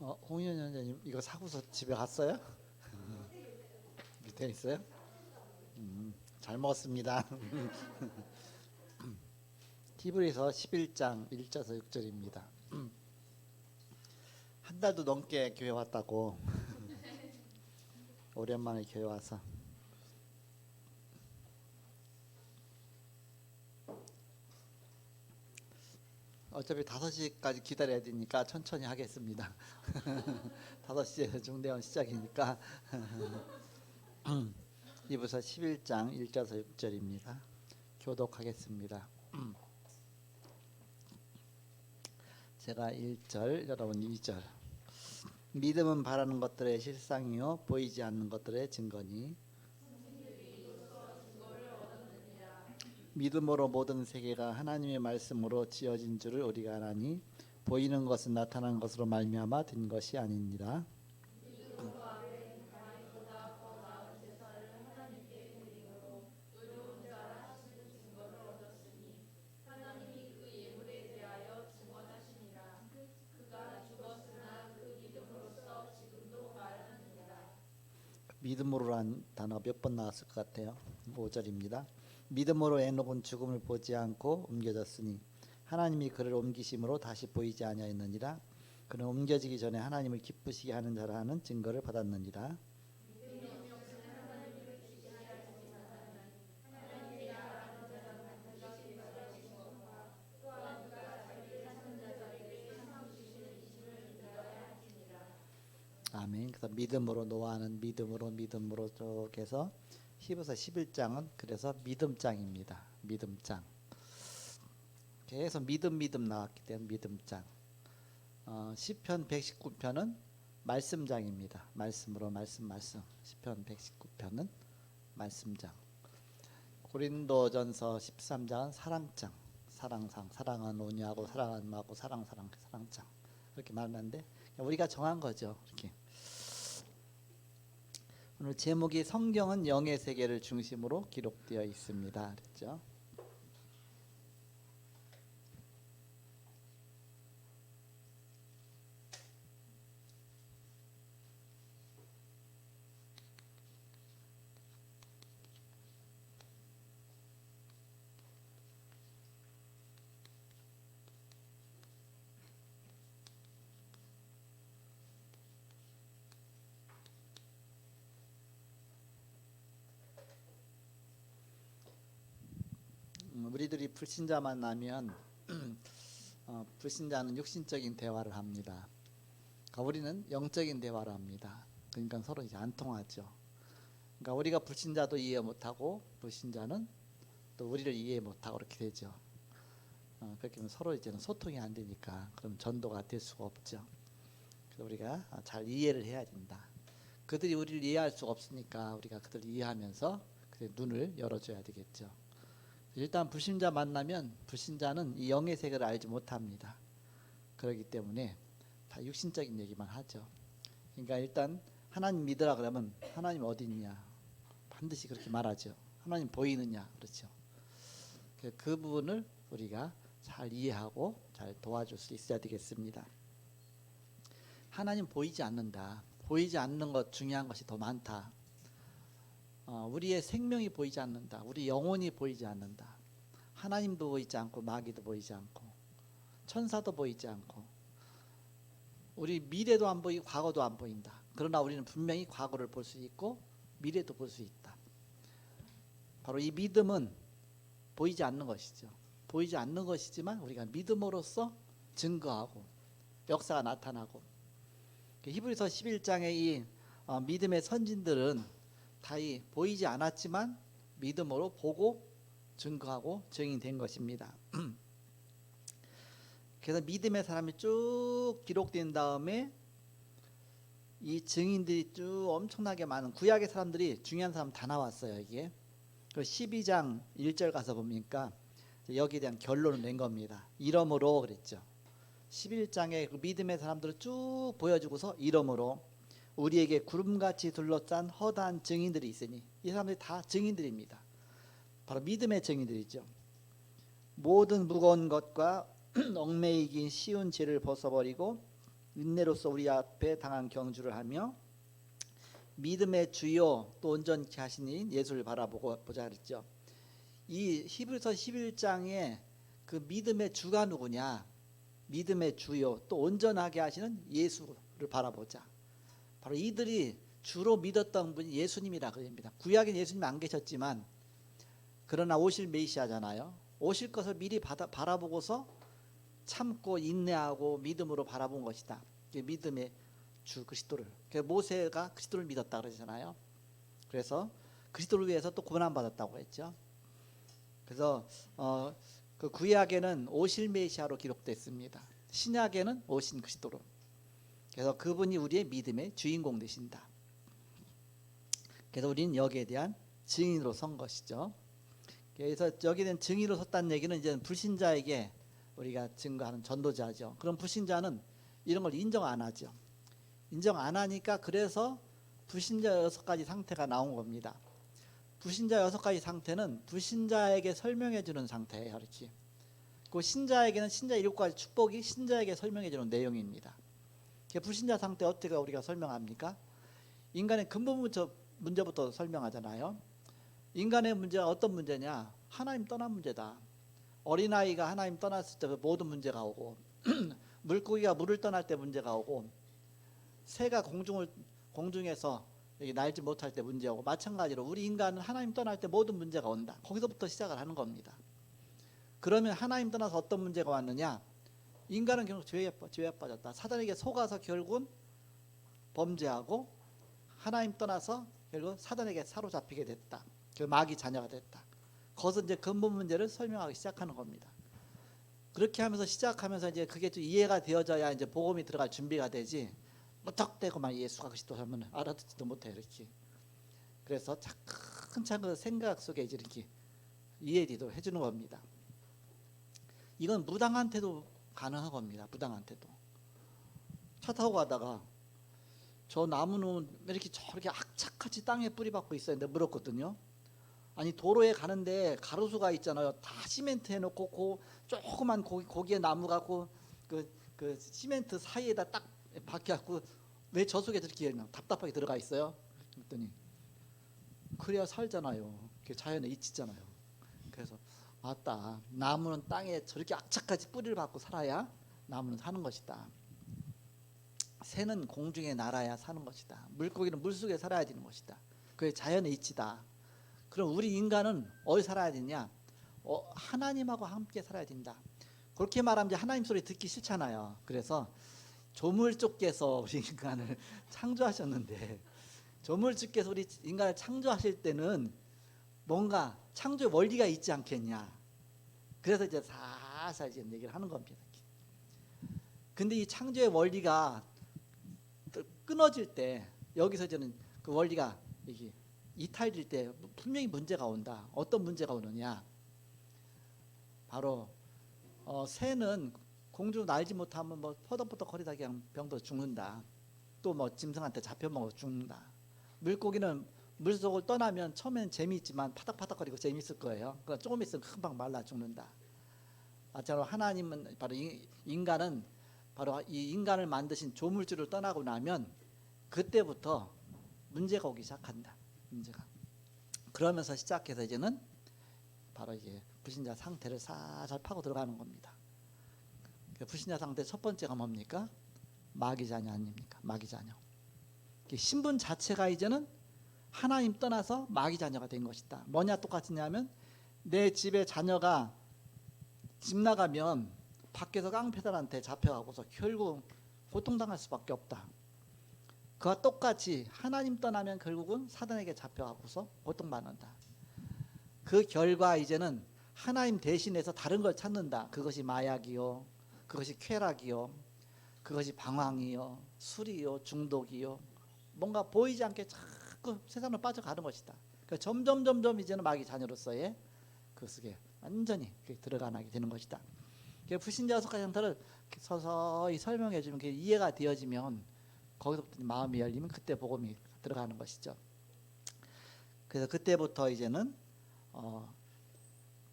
홍윤 원장님 이거 사고서 집에 갔어요? 밑에 있어요? 잘 먹었습니다. 히브리서 11장 1절에서 6절입니다. 한 달도 넘게 교회 왔다고. 오랜만에 교회 와서 어차피 5시까지 기다려야 되니까 천천히 하겠습니다. 5시에 중대원 시작이니까. 히브리서 11장 1절에서 6절입니다. 교독하겠습니다. 제가 1절, 여러분 2절. 믿음은 바라는 것들의 실상이요 보이지 않는 것들의 증거니 믿음으로 모든 세계가 하나님의 말씀으로 지어진 줄을 우리가 아나니 보이는 것은 나타난 것으로 말미암아 된 것이 아니니라. 믿음으로란 단어 몇 번 나왔을 것 같아요. 5절입니다. 믿음으로 에녹은 죽음을 보지 않고 옮겨졌으니 하나님이 그를 옮기심으로 다시 보이지 아니하였느니라. 그는 옮겨지기 전에 하나님을 기쁘시게 하는 자라 하는 증거를 받았느니라. 아멘. 그래서 믿음으로 노아는 믿음으로 쪽에서 히브리서 11장은 그래서 믿음장입니다. 믿음장. 계속 믿음 나왔기 때문에 믿음장. 시편 119편은 말씀장입니다. 말씀으로 말씀. 시편 119편은 말씀장. 고린도전서 13장은 사랑장. 사랑은 온유하고 사랑은 마고 사랑장. 그렇게 말하는데 우리가 정한 거죠. 이렇게. 오늘 제목이 성경은 영의 세계를 중심으로 기록되어 있습니다. 그랬죠? 우리들이 불신자 만나면 불신자는 육신적인 대화를 합니다. 그러니까 우리는 영적인 대화를 합니다. 그러니까 서로 이제 안 통하죠. 그러니까 우리가 불신자도 이해 못하고 불신자는 또 우리를 이해 못하고 그렇게 되죠. 그렇게 하면 서로 이제는 소통이 안 되니까 그럼 전도가 될 수가 없죠. 그래서 우리가 잘 이해를 해야 된다. 그들이 우리를 이해할 수가 없으니까 우리가 그들을 이해하면서 그들의 눈을 열어줘야 되겠죠. 일단 불신자 만나면 불신자는 이 영의 세계를 알지 못합니다. 그렇기 때문에 다 육신적인 얘기만 하죠. 그러니까 일단 하나님 믿으라 그러면 하나님 어디 있냐 반드시 그렇게 말하죠. 하나님 보이느냐 그렇죠. 그 부분을 우리가 잘 이해하고 잘 도와줄 수 있어야 되겠습니다. 하나님 보이지 않는다. 보이지 않는 것 중요한 것이 더 많다. 우리의 생명이 보이지 않는다. 우리 영혼이 보이지 않는다. 하나님도 보이지 않고 마귀도 보이지 않고 천사도 보이지 않고 우리 미래도 안 보이고 과거도 안 보인다. 그러나 우리는 분명히 과거를 볼 수 있고 미래도 볼 수 있다. 바로 이 믿음은 보이지 않는 것이죠. 보이지 않는 것이지만 우리가 믿음으로써 증거하고 역사가 나타나고 히브리서 11장의 이 믿음의 선진들은 다 보이지 않았지만 믿음으로 보고 증거하고 증인된 것입니다. 그래서 믿음의 사람이 쭉 기록된 다음에 이 증인들이 쭉 엄청나게 많은 구약의 사람들이 중요한 사람 다 나왔어요. 이게 12장 1절 가서 보니까 여기에 대한 결론을 낸 겁니다. 이러므로 그랬죠. 11장에 그 믿음의 사람들을 쭉 보여주고서 이러므로 우리에게 구름같이 둘러싼 허다한 증인들이 있으니 이 사람들이 다 증인들입니다. 바로 믿음의 증인들이죠. 모든 무거운 것과 얽매이긴 쉬운 죄를 벗어버리고 인내로서 우리 앞에 당한 경주를 하며 믿음의 주요 또 온전케 하시니 예수를 바라보고 보자 그랬죠. 이 히브리서 11장에 그 믿음의 주가 누구냐? 믿음의 주요 또 온전하게 하시는 예수를 바라보자. 바로 이들이 주로 믿었던 분이 예수님이라 그럽니다. 구약엔 예수님이 안 계셨지만 그러나 오실 메시아잖아요. 오실 것을 미리 바라보고서 참고 인내하고 믿음으로 바라본 것이다. 믿음의 주 그리스도를. 모세가 그리스도를 믿었다 그러잖아요. 그래서 그리스도를 위해서 또 고난 받았다고 했죠. 그래서 그 구약에는 오실 메시아로 기록됐습니다. 신약에는 오신 그리스도로. 그래서 그분이 우리의 믿음의 주인공 되신다. 그래서 우리는 여기에 대한 증인으로 선 것이죠. 그래서 여기는 증인으로 섰다는 얘기는 이제 불신자에게 우리가 증거하는 전도자죠. 그럼 불신자는 이런 걸 인정 안 하죠. 인정 안 하니까 그래서 불신자 6가지 상태가 나온 겁니다. 불신자 6가지 상태는 불신자에게 설명해 주는 상태예요. 이렇게. 그 신자에게는 신자 7가지 축복이 신자에게 설명해 주는 내용입니다. 불신자 상태 어떻게 우리가 설명합니까? 인간의 근본 문제부터 설명하잖아요. 인간의 문제가 어떤 문제냐? 하나님 떠난 문제다. 어린아이가 하나님 떠났을 때 모든 문제가 오고 물고기가 물을 떠날 때 문제가 오고 새가 공중에서 날지 못할 때 문제가 오고 마찬가지로 우리 인간은 하나님 떠날 때 모든 문제가 온다. 거기서부터 시작을 하는 겁니다. 그러면 하나님 떠나서 어떤 문제가 왔느냐? 인간은 결국 죄에 빠졌다. 사단에게 속아서 결국은 범죄하고 하나님 떠나서 결국 사단에게 사로잡히게 됐다. 마귀 자녀가 됐다. 거기서 이제 근본 문제를 설명하기 시작하는 겁니다. 그렇게 하면서 시작하면서 이제 그게 좀 이해가 되어져야 이제 복음이 들어갈 준비가 되지. 무턱대고 막 예수가 그리스도 하면 알아듣지도 못해 이렇게. 그래서 차근차근 생각 속에 이제 이렇게 이해도 해주는 겁니다. 이건 무당한테도 가능한 겁니다. 무당한테도. 차 타고 가다가 저 나무는 왜 이렇게 저렇게 악착같이 땅에 뿌리 박고 있어요? 내가 물었거든요. 아니 도로에 가는데 가로수가 있잖아요. 다 시멘트 해놓고 조그만 고기의 나무가 그 시멘트 사이에다 딱 박혀갖고 왜 저 속에 저렇게 답답하게 들어가 있어요? 그랬더니 그래야 살잖아요. 그게 자연의 이치잖아요. 그래서 맞다. 나무는 땅에 저렇게 악착같이 뿌리를 박고 살아야 나무는 사는 것이다. 새는 공중에 날아야 사는 것이다. 물고기는 물속에 살아야 되는 것이다. 그게 자연의 이치다. 그럼 우리 인간은 어디 살아야 되냐? 하나님하고 함께 살아야 된다. 그렇게 말하면 이제 하나님 소리 듣기 싫잖아요. 그래서 조물주께서 우리 인간을 창조하셨는데 조물주께서 우리 인간을 창조하실 때는 뭔가 창조의 원리가 있지 않겠냐. 그래서 이제 살살 이제 얘기를 하는 겁니다. 근데 이 창조의 원리가 끊어질 때 여기서 저는 그 원리가 이게 이탈될 때 분명히 문제가 온다. 어떤 문제가 오느냐? 바로 새는 공중 날지 못하면 뭐 퍼덕퍼덕 거리다 그냥 병도 죽는다. 또 뭐 짐승한테 잡혀먹어 죽는다. 물고기는 물속을 떠나면 처음엔 재미있지만 파닥파닥거리고 재미있을 거예요. 그러니까 조금 있으면 금방 말라 죽는다. 마찬가지로 하나님은 바로 인간은 바로 이 인간을 만드신 조물주를 떠나고 나면 그때부터 문제가 오기 시작한다. 문제가. 그러면서 시작해서 이제는 바로 이제 불신자 상태를 살살 파고 들어가는 겁니다. 불신자 상태 첫 번째가 뭡니까? 마귀 자녀 아닙니까? 마귀 자녀. 신분 자체가 이제는 하나님 떠나서 마귀 자녀가 된 것이다. 뭐냐 똑같으냐면 내 집에 자녀가 집 나가면 밖에서 깡패들한테 잡혀가고서 결국 고통당할 수밖에 없다. 그와 똑같이 하나님 떠나면 결국은 사단에게 잡혀가고서 고통받는다. 그 결과 이제는 하나님 대신해서 다른 걸 찾는다. 그것이 마약이요, 그것이 쾌락이요, 그것이 방황이요, 술이요, 중독이요, 뭔가 보이지 않게 자꾸 세상으로 빠져가는 것이다. 그러니까 점점 이제는 마귀 자녀로서의 그 속에 완전히 들어가게 되는 것이다. 불신자 6가지 상태를 서서히 설명해 주면 이해가 되어지면 거기서부터 마음이 열리면 그때 복음이 들어가는 것이죠. 그래서 그때부터 이제는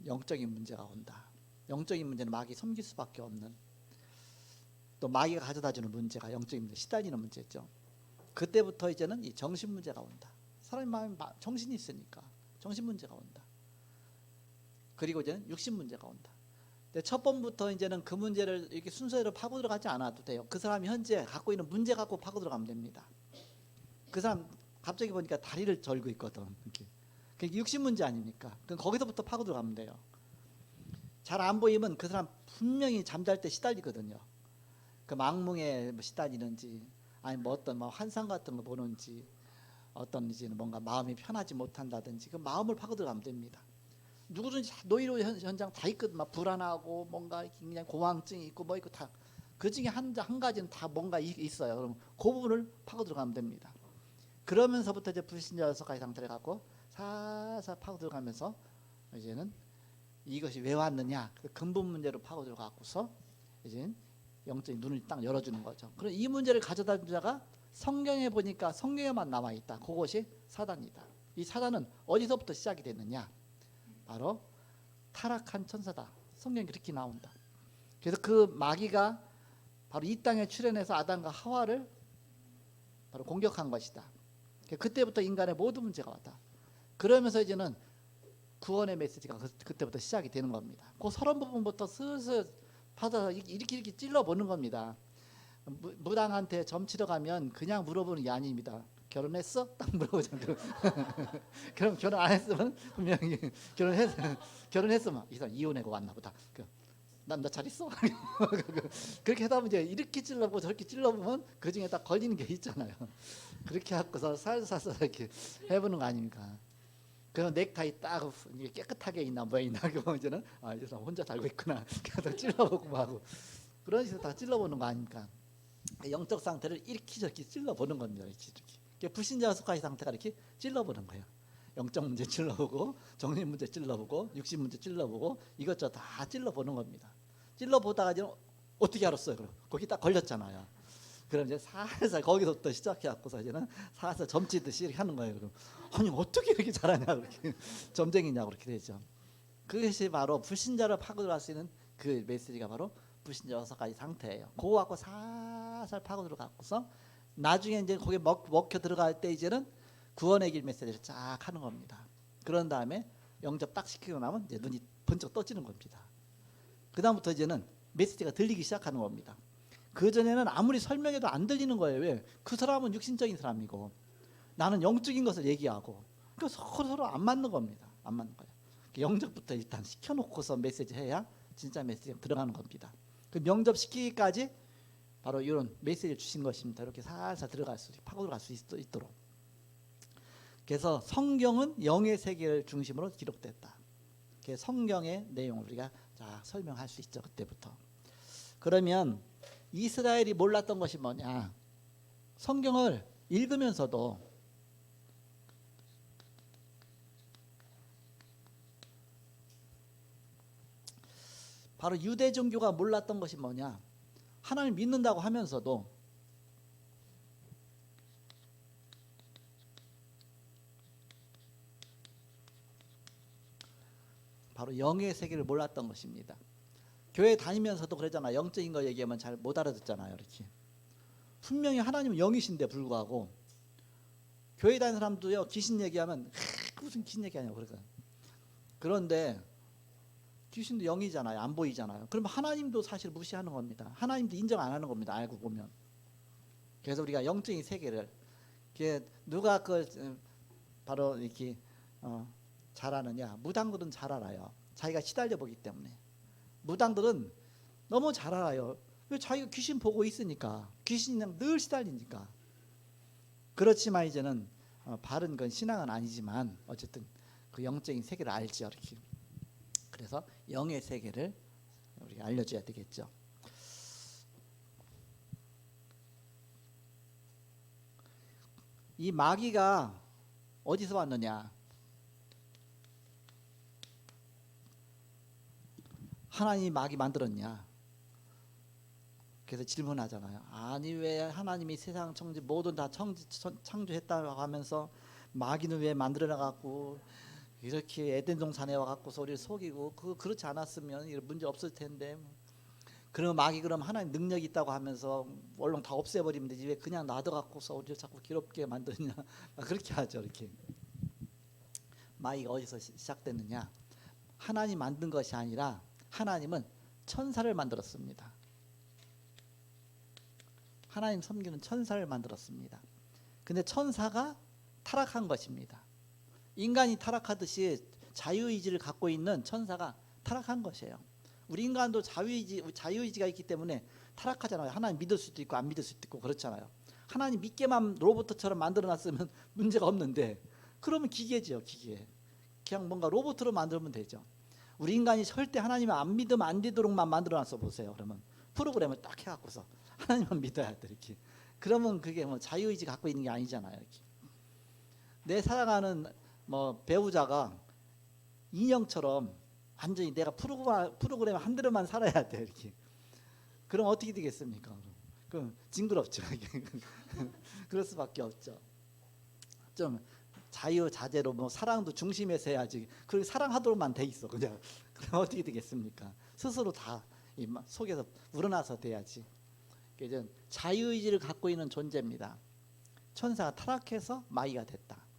영적인 문제가 온다. 영적인 문제는 마귀 섬길 수밖에 없는. 또 마귀가 가져다주는 문제가 영적인 문제, 시달리는 문제죠. 그때부터 이제는 이 정신 문제가 온다. 사람의 마음에 정신이 있으니까 정신 문제가 온다. 그리고 이제는 육신 문제가 온다. 근데 첫 번부터 이제는 그 문제를 이렇게 순서대로 파고 들어가지 않아도 돼요. 그 사람이 현재 갖고 있는 문제 갖고 파고 들어가면 됩니다. 그 사람 갑자기 보니까 다리를 절고 있거든. 이렇게. 그게 육신 문제 아닙니까? 그럼 거기서부터 파고 들어가면 돼요. 잘 안 보이면 그 사람 분명히 잠잘 때 시달리거든요. 그 막몽에 뭐 시달리는지, 아니 뭐 어떤 뭐 환상 같은 거 보는지, 어떤 이제는 뭔가 마음이 편하지 못한다든지, 그 마음을 파고 들어가면 됩니다. 누구든지 노이로 현장 다 있거든. 막 불안하고 뭔가 그냥 공황증이 있고 뭐 있고 다 그 중에 한 가지는 다 뭔가 있어요. 그럼 그 부분을 파고 들어가면 됩니다. 그러면서부터 이제 불신자 6가지 상태를 갖고 살살 파고 들어가면서 이제는 이것이 왜 왔느냐 그 근본 문제로 파고 들어가고서 이제 영적인 눈을 딱 열어주는 거죠. 그럼 이 문제를 가져다 준 자가 성경에 보니까 성경에만 남아 있다. 그것이 사단이다. 이 사단은 어디서부터 시작이 됐느냐? 바로 타락한 천사다. 성경이 그렇게 나온다. 그래서 그 마귀가 바로 이 땅에 출현해서 아담과 하와를 바로 공격한 것이다. 그때부터 인간의 모든 문제가 왔다. 그러면서 이제는 구원의 메시지가 그때부터 시작이 되는 겁니다. 그 서론 부분부터 슬슬 받아서 이렇게 찔러보는 겁니다. 무당한테 점 치러 가면 그냥 물어보는 게 아닙니다. 결혼했어? 딱 물어보잖아요. 그럼 결혼 안 했으면 분명히 결혼했으면 이 사람 이혼하고 왔나 보다. 난 너 잘 있어? 그렇게 하다 보면 이제 이렇게 찔러보고 저렇게 찔러보면 그 중에 딱 걸리는 게 있잖아요. 그렇게 하고서 살살 이렇게 해보는 거 아닙니까? 그럼 넥타이 딱 깨끗하게 있나 뭐 있나 보면 이제는 이 사람 혼자 살고 있구나. 계속 찔러보고 하고 그런 식으로 다 찔러보는 거 아닙니까? 영적 상태를 이렇게 저렇게 찔러보는 겁니다. 이렇게 불신자 6가지 상태가 이렇게 찔러보는 거예요. 영적 문제 찔러보고 정신 문제 찔러보고 육신 문제 찔러보고 이것저것 다 찔러보는 겁니다. 찔러보다가 이제 어떻게 알았어요? 그럼 거기 딱 걸렸잖아요. 그럼 이제 살살 거기서부터 시작해갖고서 이제는 살살 점치듯이 이렇게 하는 거예요. 그럼 아니 어떻게 이렇게 잘하냐 그렇게 점쟁이냐고 그렇게 되죠. 그것이 바로 불신자를 파고 들어갈 수 있는 그 메시지가 바로 불신자 6가지 상태예요. 그거 갖고 살살 파고 들어가고서 나중에 이제 거기에 먹혀 들어갈 때 이제는 구원의 길 메시지를 쫙 하는 겁니다. 그런 다음에 영접 딱 시키고 나면 이제 눈이 번쩍 떠지는 겁니다. 그 다음부터 이제는 메시지가 들리기 시작하는 겁니다. 그 전에는 아무리 설명해도 안 들리는 거예요. 왜? 그 사람은 육신적인 사람이고 나는 영적인 것을 얘기하고 그러니까 서로 안 맞는 겁니다. 안 맞는 거예요. 영접부터 일단 시켜놓고서 메시지 해야 진짜 메시지가 들어가는 겁니다. 그 명접 시키기까지 바로 이런 메시지를 주신 것입니다. 이렇게 살살 들어갈 수 파고 들어갈 수 있도록. 그래서 성경은 영의 세계를 중심으로 기록됐다. 성경의 내용을 우리가 설명할 수 있죠. 그때부터. 그러면 이스라엘이 몰랐던 것이 뭐냐? 성경을 읽으면서도 바로 유대 종교가 몰랐던 것이 뭐냐? 하나님 믿는다고 하면서도 바로 영의 세계를 몰랐던 것입니다. 교회 다니면서도 그러잖아. 영적인 거 얘기하면 잘 못 알아듣잖아요. 이렇게 분명히 하나님은 영이신데 불구하고 교회 다니는 사람도요 귀신 얘기하면 무슨 귀신 얘기하냐고 그러거든. 그런데 귀신도 영이잖아요. 안 보이잖아요. 그러면 하나님도 사실 무시하는 겁니다. 하나님도 인정 안 하는 겁니다. 알고 보면. 그래서 우리가 영적인 세계를 누가 바로 이렇게 잘 아느냐? 무당들은 잘 알아요. 자기가 시달려 보기 때문에. 무당들은 너무 잘 알아요. 왜? 자기가 귀신 보고 있으니까. 귀신이랑 늘 시달리니까. 그렇지만 이제는 바른 건 신앙은 아니지만 어쨌든 그 영적인 세계를 알죠. 이렇게. 그래서 영의 세계를 우리가 알려줘야 되겠죠. 이 마귀가 어디서 왔느냐? 하나님이 마귀 만들었냐? 그래서 질문하잖아요. 아니 왜 하나님이 세상 청지 모든 다 창조했다고 하면서 마귀는 왜 만들어놔갖고 이렇게 에덴 동산에 와갖고 우리를 속이고 그렇지 않았으면 이런 문제 없을 텐데 그러면 마귀 그럼 하나님 능력이 있다고 하면서 얼른 다 없애버리면 되지 왜 그냥 놔둬갖고서 우리를 자꾸 괴롭게 만드냐 그렇게 하죠. 이렇게 마귀가 어디서 시작됐느냐? 하나님 만든 것이 아니라 하나님은 천사를 만들었습니다. 하나님 섬기는 천사를 만들었습니다. 근데 천사가 타락한 것입니다. 인간이 타락하듯이 자유의지를 갖고 있는 천사가 타락한 것이에요. 우리 인간도 자유의지가 있기 때문에 타락하잖아요. 하나님 믿을 수도 있고 안 믿을 수도 있고 그렇잖아요. 하나님 믿게만 로봇처럼 만들어놨으면 문제가 없는데 그러면 기계죠. 기계. 그냥 뭔가 로봇으로 만들면 되죠. 우리 인간이 절대 하나님을 안 믿으면 안 되도록만 만들어놨어 보세요. 그러면 프로그램을 딱 해갖고서 하나님만 믿어야 돼 이렇게. 그러면 그게 뭐 자유의지 갖고 있는 게 아니잖아요. 이렇게. 내 사랑하는 뭐 배우자가 인형처럼 완전히 내가 프로그램 한 대로만 살아야 돼 이렇게. 그럼 어떻게 되겠습니까? 그럼 징그럽죠. 그럴 수밖에 없죠. 좀 자유자재로 뭐 사랑도 중심에서 해야지. 그렇게 사랑하도록만 돼 있어 그냥. 그럼 어떻게 되겠습니까? 스스로 다 속에서 우러나서 돼야지. 이제 자유의지를 갖고 있는 존재입니다. 천사가 타락해서 마귀가 됐다.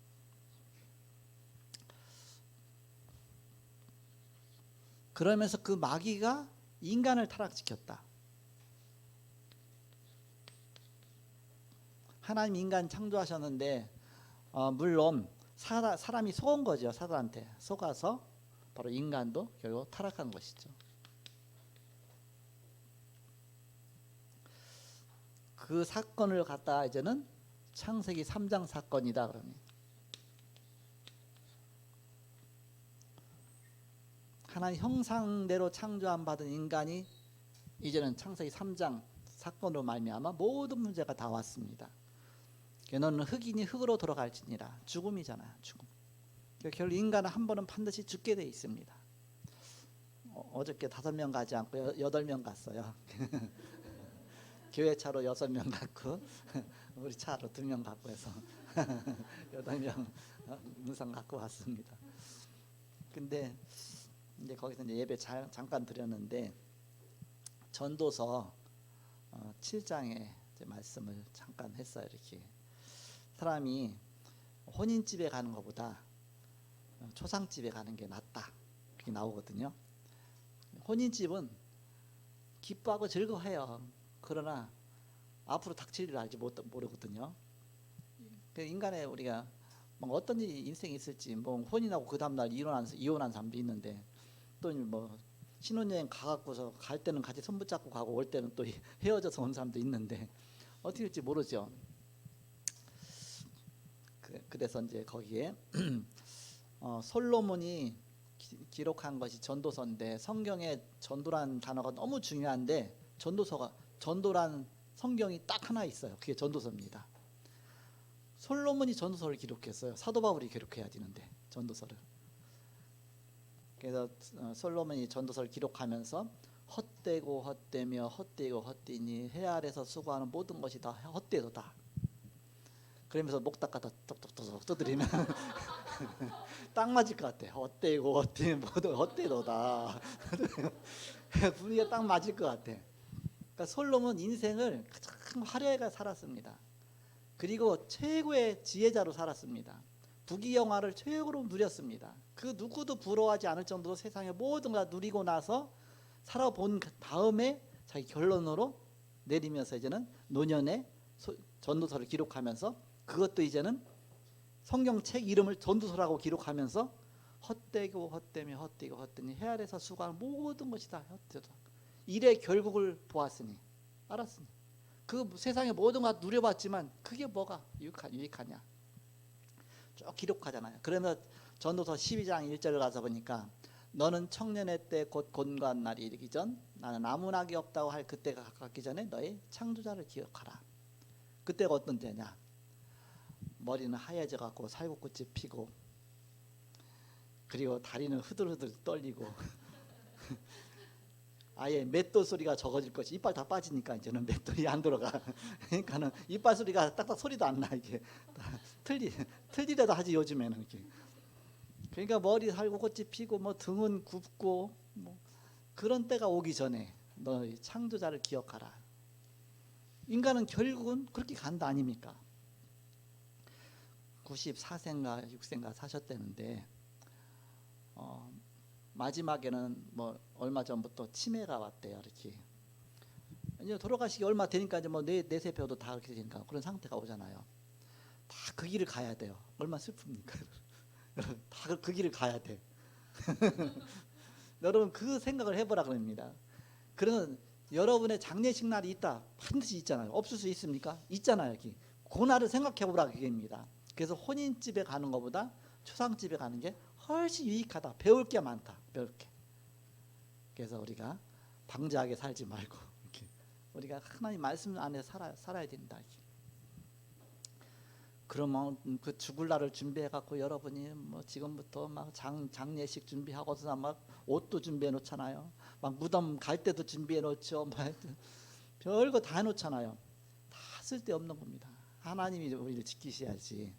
그러면서 그 마귀가 인간을 타락시켰다. 하나님 인간 창조하셨는데 물론 사람이 속은 거죠. 사단한테 속아서 바로 인간도 결국 타락한 것이죠. 그 사건을 갖다 이제는 창세기 3장 사건이다 그러니 하나님 형상대로 창조함 받은 인간이 이제는 창세기 3장 사건으로 말미암아 모든 문제가 다 왔습니다. 너는 흙이니 흙으로 돌아갈지니라. 죽음이잖아요. 죽음. 결국 인간은 한 번은 반드시 죽게 돼 있습니다. 어저께 5명 가지 않고 8명 갔어요. 교회 차로 6명 갔고 우리 차로 2명 갔고 해서 8명 문상 갖고 왔습니다. 근데 이제 거기서 이제 예배 잠깐 드렸는데 전도서 7장에 이제 말씀을 잠깐 했어요. 이렇게 사람이 혼인집에 가는 것보다 초상집에 가는 게 낫다 이렇게 나오거든요. 혼인집은 기뻐하고 즐거워해요. 그러나 앞으로 닥칠 일을 알지 모르거든요. 인간의 우리가 뭐 어떤 일이 인생에 있을지 뭐 혼인하고 그 다음날 이혼한 사람도 있는데 또 뭐 신혼여행 가갖고서 갈 때는 같이 손 붙잡고 가고 올 때는 또 헤어져서 온 사람도 있는데 어떻게 될지 모르죠. 그래서 이제 거기에 솔로몬이 기록한 것이 전도서인데 성경에 전도란 단어가 너무 중요한데 전도란 성경이 딱 하나 있어요. 그게 전도서입니다. 솔로몬이 전도서를 기록했어요. 사도 바울이 기록해야 되는데 전도서를. 그래서 솔로몬이 전도서를 기록하면서 헛되고 헛되며 헛되고 헛되니 해 아래서 수고하는 모든 것이 다 헛되도다. 그러면서 목 닦아서 톡톡톡 두드리면 딱 맞을 것 같아. 헛되고 헛되니 모두 헛되도다. 분위기가 딱 맞을 것 같아. 그러니까 솔로몬 인생을 가장 화려하게 살았습니다. 그리고 최고의 지혜자로 살았습니다. 부귀영화를 최고로 누렸습니다. 그 누구도 부러워하지 않을 정도로 세상의 모든 걸 다 누리고 나서 살아본 다음에 자기 결론으로 내리면서 이제는 노년에 전도서를 기록하면서 그것도 이제는 성경책 이름을 전도서라고 기록하면서 헛되고 헛되며 헛되고 헛되니 해 아래서 수고하는 모든 것이 다 헛되다. 일의 결국을 보았으니 알았으니 그 세상의 모든 것 누려봤지만 그게 뭐가 유익하냐 쭉 기록하잖아요. 그러면 전도서 12장 1절을 가서 보니까 너는 청년의 때 곧 곤고한 날이 이르기 전 나는 아무 낙이 없다고 할 그때가 가깝기 전에 너의 창조자를 기억하라. 그때가 어떤 때냐? 머리는 하얘져 갖고 살구꽃이 피고 그리고 다리는 흐들흐들 떨리고 아예 맷돌 소리가 적어질 것이 이빨 다 빠지니까 이제는 맷돌이 안 들어가. 그러니까는 이빨 소리가 딱딱 소리도 안 나. 이게 틀리라도 하지 요즘에는 이렇게. 그러니까 머리 살고 꽃이 피고 뭐 등은 굽고 뭐 그런 때가 오기 전에 너희 창조자를 기억하라. 인간은 결국은 그렇게 간다 아닙니까? 94세인가 6세인가 사셨다는데 마지막에는 뭐 얼마 전부터 치매가 왔대요. 이렇게 이제 돌아가시기 얼마 되니까 이제 뭐 뇌세 배우도 다 그렇게 되니까 그런 상태가 오잖아요. 다 그 길을 가야 돼요. 얼마나 슬픕니까? 다 그 길을 가야 돼. 여러분 그 생각을 해보라 그럽니다. 그런 여러분의 장례식 날이 있다. 반드시 있잖아요. 없을 수 있습니까? 있잖아요. 여기. 그 날을 생각해보라 그게입니다. 그래서 혼인집에 가는 것보다 초상집에 가는 게 훨씬 유익하다. 배울 게 많다. 배울 게. 그래서 우리가 방자하게 살지 말고 이렇게 우리가 하나님 말씀 안에 살아야 된다. 이렇게. 그러면 그 죽을 날을 준비해 갖고 여러분이 뭐 지금부터 막 장례식 준비하고서 막 옷도 준비해 놓잖아요. 막 무덤 갈 때도 준비해 놓죠. 별거 다 해 놓잖아요. 다 쓸데없는 겁니다. 하나님이 우리를 지키셔야지.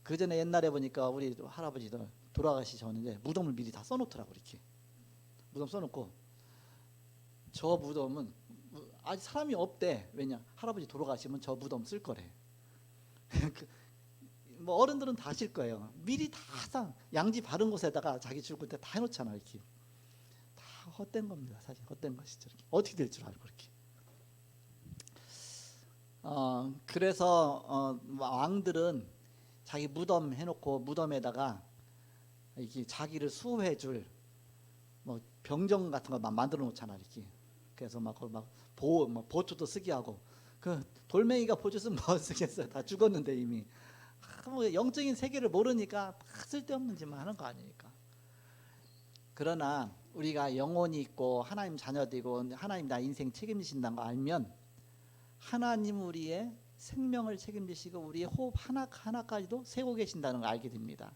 그 전에 옛날에 보니까 우리 할아버지들 돌아가시기 전에 무덤을 미리 다 써놓더라고. 이렇게 무덤 써놓고 저 무덤은 아직 사람이 없대. 왜냐 할아버지 돌아가시면 저 무덤 쓸 거래. 뭐 어른들은 다 아실 거예요. 미리 다 양지 바른 곳에다가 자기 죽을 때 다 해놓잖아요. 이렇게 다 헛된 겁니다. 사실 헛된 것이죠. 이렇게. 어떻게 될 줄 알고 이렇게. 그래서 왕들은 자기 무덤 해놓고 무덤에다가 이렇게 자기를 수호해줄 뭐 병정 같은 거 막 만들어 놓잖아. 이렇게. 그래서 막 보초도 쓰게 하고. 그 돌멩이가 보조 쓰면 뭐 쓰겠어요. 다 죽었는데 이미. 뭐 영적인 세계를 모르니까 쓸데없는 짓만 하는 거 아니니까. 그러나 우리가 영혼이 있고 하나님 자녀되고 하나님 나 인생 책임지신다는 거 알면 하나님 우리의 생명을 책임지시고 우리의 호흡 하나까지도 세고 계신다는 걸 알게 됩니다.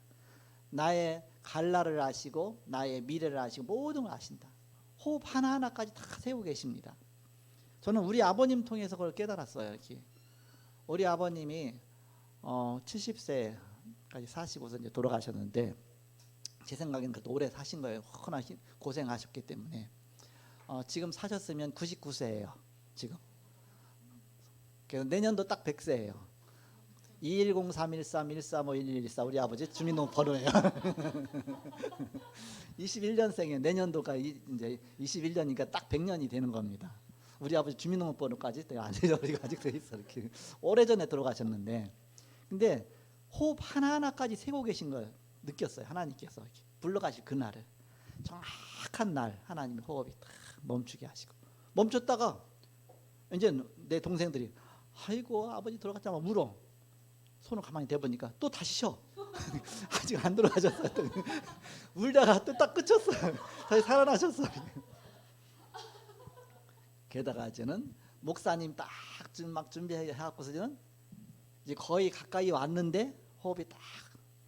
나의 갈날을 아시고 나의 미래를 아시고 모든 걸 아신다. 호흡 하나하나까지 다 세우고 계십니다. 저는 우리 아버님 통해서 그걸 깨달았어요. 이렇게. 우리 아버님이 70세까지 사시고서 이제 돌아가셨는데 제 생각에는 그래도 오래 사신 거예요. 워낙 고생하셨기 때문에. 지금 사셨으면 99세예요. 지금. 그래서 내년도 딱 100세예요. 210-313-135-1114 우리 아버지 주민등록번호예요. 21년생이에요. 내년도가 이제 21년이니까 딱 100년이 되는 겁니다. 우리 아버지 주민등록번호까지 안 잊어버리고 아직 돼 있어. 이렇게 오래전에 돌아가셨는데, 근데 호흡 하나하나까지 세고 계신 걸 느꼈어요. 하나님께서 이렇게 불러가실 그날을 정확한 날 하나님의 호흡이 딱 멈추게 하시고 멈췄다가 이제 내 동생들이 아이고 아버지 돌아갔잖아 물어. 손을 가만히 대보니까 또 다시 쉬어. 아직 안 돌아가셨어요. 울다가 또 딱 끝쳤어요. 다시 살아나셨어요. 게다가 이제는 목사님 딱 막 준비해갖고서는 이제 거의 가까이 왔는데 호흡이 딱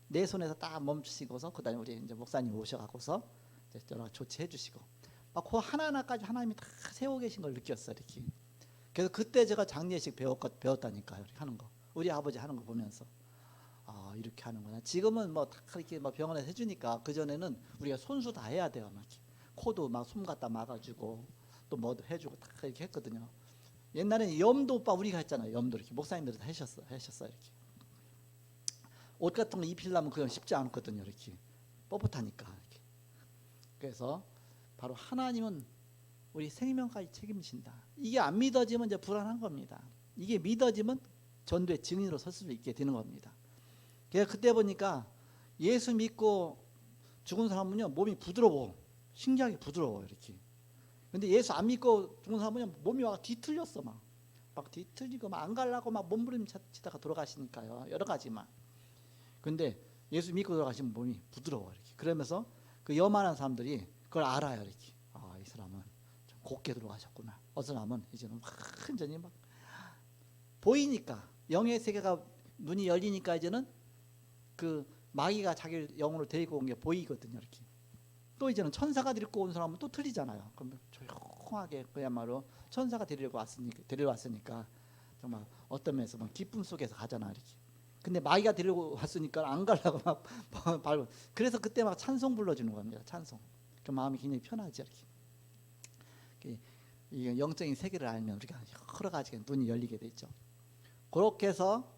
내 손에서 딱 멈추시고서 그다음에 우리 이제 목사님 오셔갖고서 이제 여러 조치해 주시고 막 그 하나하나까지 하나님이 다 세우고 계신 걸 느꼈어요. 이렇게. 그래서 그때 제가 장례식 배웠다니까요. 이렇게 하는 거. 우리 아버지 하는 거 보면서 이렇게 하는구나. 지금은 뭐 다 이렇게 막 병원에서 해주니까 그 전에는 우리가 손수 다 해야 돼요. 막 이렇게. 코도 막 숨 갖다 막아주고 또 뭐도 해주고 다 이렇게 했거든요. 옛날에는 염도 오빠 우리가 했잖아요. 염도 이렇게 목사님들이 다 하셨어요. 이렇게. 옷 같은 거 입히려면 그건 쉽지 않거든요. 이렇게 뻣뻣하니까. 이렇게. 그래서 바로 하나님은 우리 생명까지 책임진다. 이게 안 믿어지면 이제 불안한 겁니다. 이게 믿어지면 전도의 증인으로 설 수 있게 되는 겁니다. 그래서 그때 보니까 예수 믿고 죽은 사람은요 몸이 부드러워. 신기하게 부드러워 이렇게. 근데 예수 안 믿고 죽은 사람은요 몸이 막 뒤틀렸어 막 뒤틀리고 막 안 가려고 막 몸부림치다가 돌아가시니까요. 여러 가지만. 근데 예수 믿고 돌아가시면 몸이 부드러워 이렇게. 그러면서 그 여만한 사람들이 그걸 알아요 이렇게. 이 사람은 좀 곱게 돌아가셨구나. 어떤 사람은 이제는 완전히 막 보이니까 영의 세계가 눈이 열리니까 이제는 그 마귀가 자기를 영으로 데리고 온 게 보이거든요. 이렇게. 또 이제는 천사가 데리고 온 사람은 또 틀리잖아요. 그럼 조용하게 그야말로 천사가 데려왔으니까 정말 어떤 면에서 막 기쁨 속에서 가잖아 이렇게. 근데 마귀가 데리고 왔으니까 안 가려고 막 밟고. 그래서 그때 막 찬송 불러주는 겁니다. 찬송. 그 마음이 굉장히 편하지 이렇게. 이 영적인 세계를 알면 우리가 여러 가지 눈이 열리게 되죠. 그렇게 해서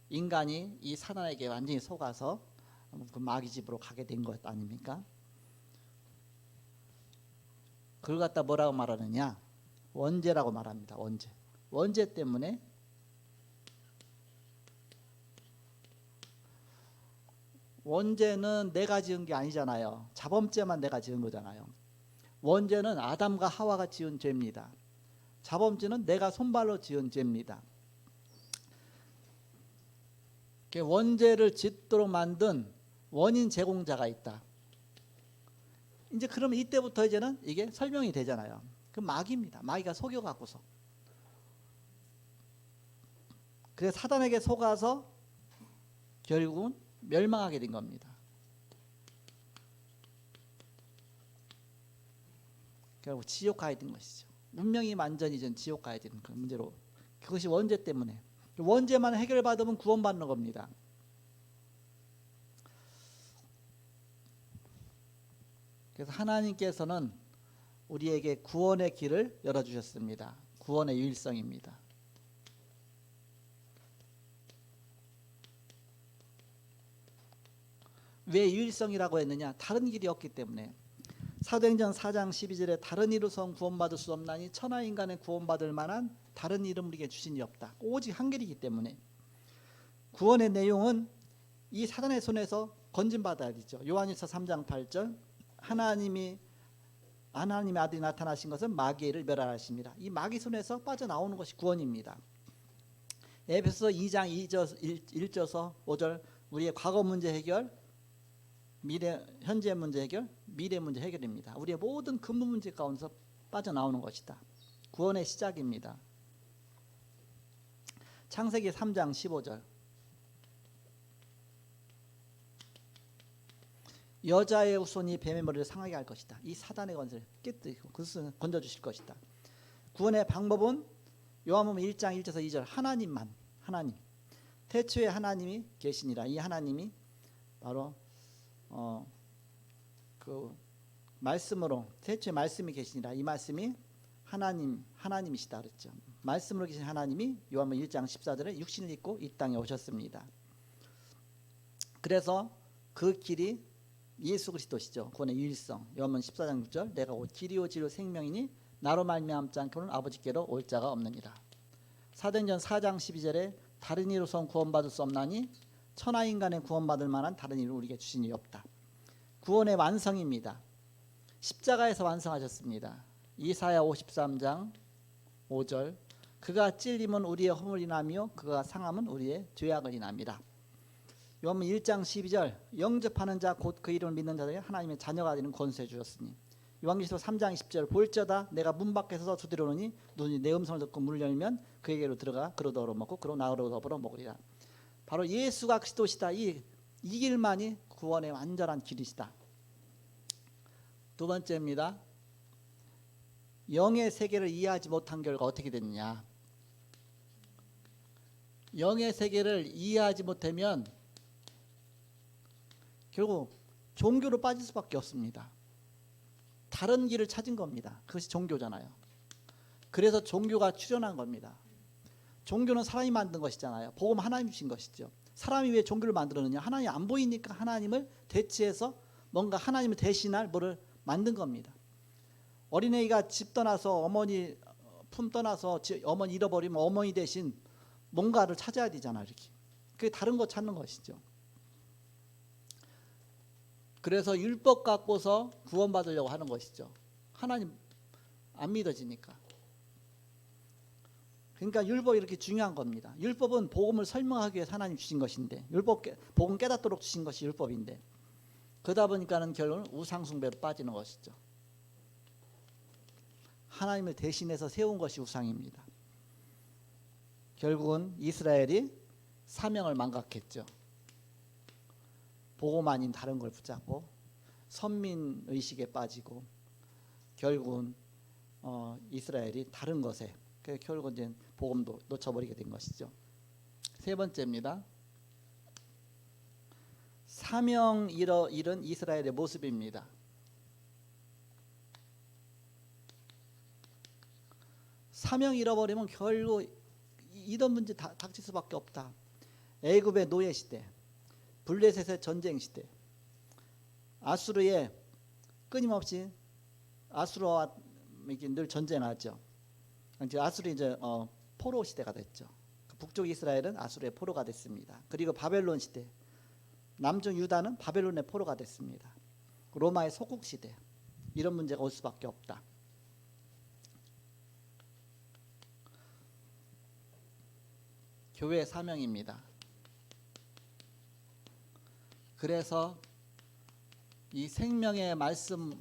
인간이 이 사단에게 완전히 속아서 그 마귀 집으로 가게 된 것 아닙니까? 그걸 갖다 뭐라고 말하느냐? 원죄라고 말합니다. 원죄. 원죄 때문에 원죄는 내가 지은 게 아니잖아요. 자범죄만 내가 지은 거잖아요. 원죄는 아담과 하와가 지은 죄입니다. 자범죄는 내가 손발로 지은 죄입니다. 원죄를 짓도록 만든 원인 제공자가 있다. 이제 그러면 이때부터 이제는 이게 설명이 되잖아요. 그 마귀입니다. 마귀가 속여갖고서. 그래서 사단에게 속아서 결국은 멸망하게 된 겁니다. 결국 지옥 가야 된 것이죠. 운명이 완전히 전 지옥 가야 되는 그 문제로. 그것이 원죄 때문에. 원죄만 해결받으면 구원받는 겁니다. 그래서 하나님께서는 우리에게 구원의 길을 열어주셨습니다. 구원의 유일성입니다. 왜 유일성이라고 했느냐? 다른 길이 없기 때문에. 사도행전 4장 12절에 다른 이로선 구원받을 수 없나니 천하 인간의 구원받을 만한 다른 이름 우리에게 주신 이 없다. 오직 한 길이기 때문에. 구원의 내용은 이 사단의 손에서 건진받아야 되죠. 요한일서 3장 8절 하나님의 아들이 나타나신 것은 마귀를 멸하십니다. 이 마귀 손에서 빠져나오는 것이 구원입니다. 에베소서 2장 1절서 5절 우리의 과거 문제 해결, 현재 문제 해결, 미래 문제 해결입니다. 우리의 모든 근본 문제 가운데서 빠져나오는 것이다. 구원의 시작입니다. 창세기 3장 15절 여자의 후손이 뱀의 머리를 상하게 할 것이다. 이 사단의 권세를 깨뜨리고 그것을 건져주실 것이다. 구원의 방법은 요한복음 1장 1절에서 2절 하나님만 하나님 태초에 하나님이 계시니라. 이 하나님이 바로 그 말씀으로 태초에 말씀이 계시니라. 이 말씀이 하나님이시다 그랬죠. 말씀으로 계신 하나님이 요한복음 1장 14절에 육신을 입고 이 땅에 오셨습니다. 그래서 그 길이 예수 그리스도시죠. 구원의 유일성. 요한복음 14장 6절 내가 곧 길이요 진리요 생명이니 나로 말미암지 않고는 아버지께로 올 자가 없느니라. 사도행전 4장 12절에 다른 이로선 구원받을 수 없나니 천하 인간의 구원받을 만한 다른 이를 우리에게 주신 이 없다. 구원의 완성입니다. 십자가에서 완성하셨습니다. 이사야 53장 5절 그가 찔림은 우리의 허물을 인하며 그가 상함은 우리의 죄악을 인함이라. 요한복음 1장 12절 영접하는 자 곧 그 이름을 믿는 자들이 하나님의 자녀가 되는 권세 주셨으니. 요한계시록 3장 20절 볼지어다 내가 문 밖에 서서 두드려오니 누구든지 내 음성을 듣고 문을 열면 그에게로 들어가 그로 더불어 먹고 그로 나로 더불어 먹으리라. 바로 예수가 그리스도시다. 이 길만이 구원의 완전한 길이시다. 두 번째입니다. 영의 세계를 이해하지 못한 결과 어떻게 됐느냐. 영의 세계를 이해하지 못하면 결국 종교로 빠질 수밖에 없습니다. 다른 길을 찾은 겁니다. 그것이 종교잖아요. 그래서 종교가 출현한 겁니다. 종교는 사람이 만든 것이잖아요. 복음 하나님 주신 것이죠. 사람이 왜 종교를 만들었느냐. 하나님이 안 보이니까 하나님을 대체해서 뭔가 하나님을 대신할 뭐를 만든 겁니다. 어린애가 집 떠나서 어머니 품 떠나서 어머니 잃어버리면 어머니 대신 뭔가를 찾아야 되잖아요. 이렇게. 그게 다른 거 찾는 것이죠. 그래서 율법 갖고서 구원받으려고 하는 것이죠. 하나님 안 믿어지니까. 그러니까 율법이 이렇게 중요한 겁니다. 율법은 복음을 설명하기 위해서 하나님 주신 것인데 복음 깨닫도록 주신 것이 율법인데 그러다 보니까는 결국은 우상숭배로 빠지는 것이죠. 하나님을 대신해서 세운 것이 우상입니다. 결국은 이스라엘이 사명을 망각했죠. 복음 아닌 다른 걸 붙잡고 선민의식에 빠지고 결국은 이스라엘이 다른 것에 결국은 이제 복음도 놓쳐버리게 된 것이죠. 세 번째입니다. 사명 잃은 이스라엘의 모습입니다. 사명 잃어버리면 결국 이런 문제 닥칠 수밖에 없다. 애굽의 노예 시대, 블레셋의 전쟁 시대, 아수르의 끊임없이 아수르와 늘 전쟁하죠. 아수르 이제 포로 시대가 됐죠. 북쪽 이스라엘은 아수르의 포로가 됐습니다. 그리고 바벨론 시대, 남쪽 유다는 바벨론의 포로가 됐습니다. 로마의 소국 시대, 이런 문제가 올 수밖에 없다. 교회의 사명입니다. 그래서 이 생명의 말씀을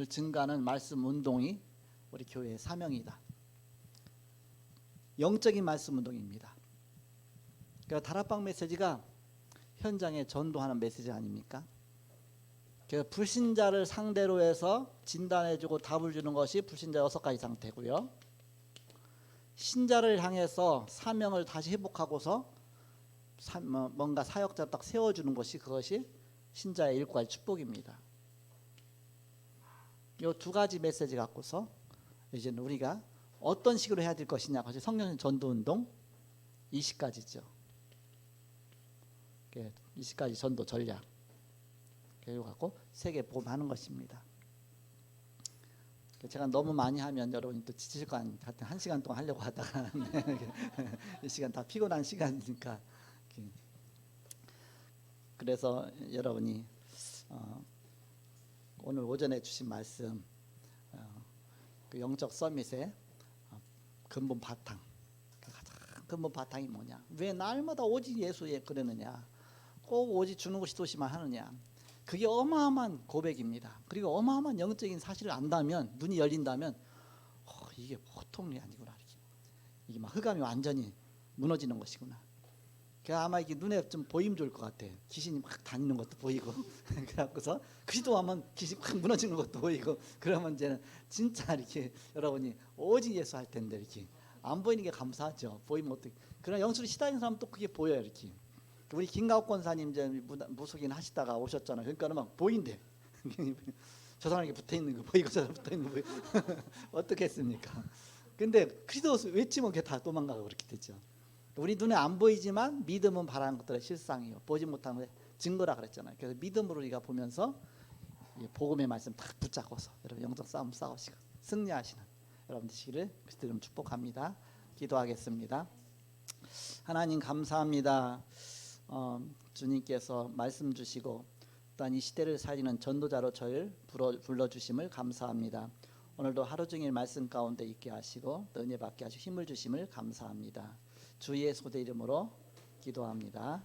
증가하는 말씀 운동이 우리 교회의 사명이다. 영적인 말씀 운동입니다. 그러니까 다락방 메시지가 현장에 전도하는 메시지 아닙니까? 그러니까 불신자를 상대로 해서 진단해주고 답을 주는 것이 불신자 6가지 상태고요. 신자를 향해서 사명을 다시 회복하고서 뭔가 사역자 딱 세워주는 것이, 그것이 신자의 일과의 축복입니다. 이 2가지 메시지 갖고서 이제는 우리가 어떤 식으로 해야 될 것이냐, 그것이 성령 전도운동 20가지죠. 20가지 전도 전략 그리고 갖고 세계 복음하는 것입니다. 제가 너무 많이 하면 여러분이 또 지칠 거 아닙니까? 하여튼 1시간 동안 하려고 하다가 이 시간 다 피곤한 시간이니까. 그래서 여러분이 오늘 오전에 주신 말씀, 그 영적 서밋의 근본 바탕, 가장 근본 바탕이 뭐냐? 왜 날마다 오직 예수에 그러느냐? 꼭 오직 주는 것이 도시만 하느냐? 그게 어마어마한 고백입니다. 그리고 어마어마한 영적인 사실을 안다면, 눈이 열린다면 이게 보통이 아니구나. 이게 막 흑암이 완전히 무너지는 것이구나. 아마 이게 눈에 좀 보이면 좋을 것 같아. 귀신이 막 다니는 것도 보이고 그래갖고서 기도하면 귀신이 막 무너지는 것도 보이고, 그러면 이제는 진짜 이렇게 여러분이 오직 예수 할 텐데 이렇게 안 보이는 게 감사하죠. 보이면 어떻게. 그러나 영수로 시다니는 사람은 또 그게 보여요. 이렇게 우리 김가옥 권사님 이제 무속인 하시다가 오셨잖아요. 그러니까 막 보인대. 저 사람에게 붙어 있는 거 보이고 저 사람 붙어 있는 거 보이고 어떻게 했습니까? 근데 그리스도 외치면 그게 다 도망가고 그렇게 되죠. 우리 눈에 안 보이지만 믿음은 바라는 것들의 실상이요, 보지 못하는 것의 증거라 그랬잖아요. 그래서 믿음으로 우리가 보면서 복음의 말씀 딱 붙잡고서 여러분 영적 싸움 싸우시고 승리하시는 여러분 되시기를 그리스도 이름 축복합니다. 기도하겠습니다. 하나님 감사합니다. 주님께서 말씀 주시고 또한 이 시대를 살리는 전도자로 저를 불러주심을 감사합니다. 오늘도 하루 종일 말씀 가운데 있게 하시고 또 은혜 받게 하시고 힘을 주심을 감사합니다. 주의 소대 이름으로 기도합니다.